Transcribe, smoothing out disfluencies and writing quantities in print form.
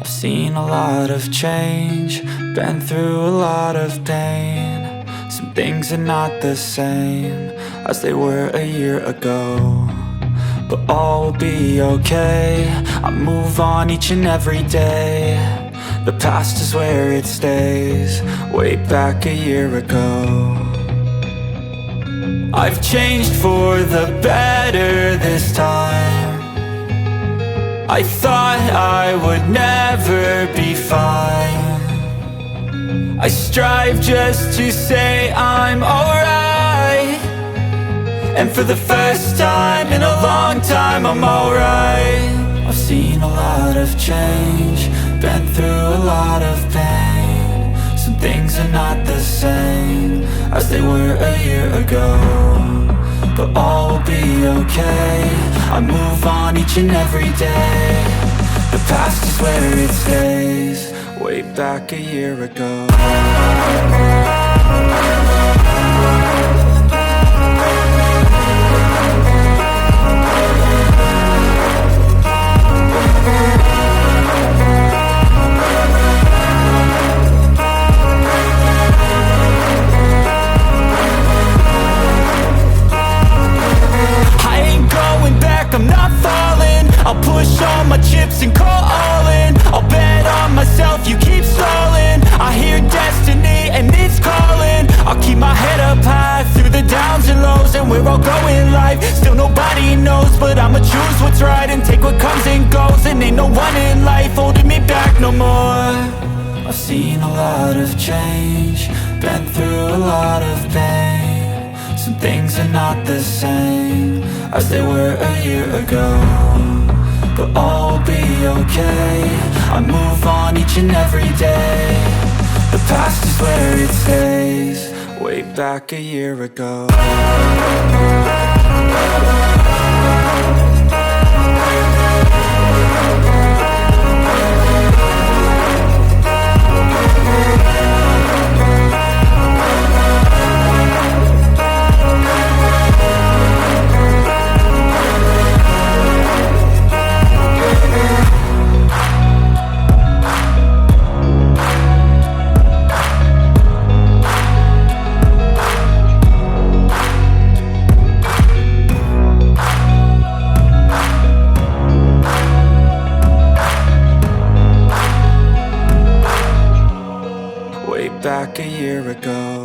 I've seen a lot of change, been through a lot of pain. Some things are not the same as they were a year ago, but all will be okay. I move on each and every day. The past is where it stays, way back a year ago. I've changed for the better this time. I thought I would never be fine. I strive just to say I'm alright, and for the first time in a long time I'm alright. I've seen a lot of change, been through a lot of pain. Some things are not the same as they were a year ago, but all will be okay. I move on each and every day. The past is where it stays, way back a year ago. I'm not falling, I'll push all my chips and call all in. I'll bet on myself, you keep stalling. I hear destiny and it's calling. I'll keep my head up high through the downs and lows, and we're all going live. Still nobody knows, but I'ma choose what's right and take what comes and goes. And ain't no one in life holding me back no more. I've seen a lot of change, been through a lot of pain. Some things are not the same as they were a year ago, but all will be okay. I move on each and every day. The past is where it stays, way back a year ago. Back a year ago.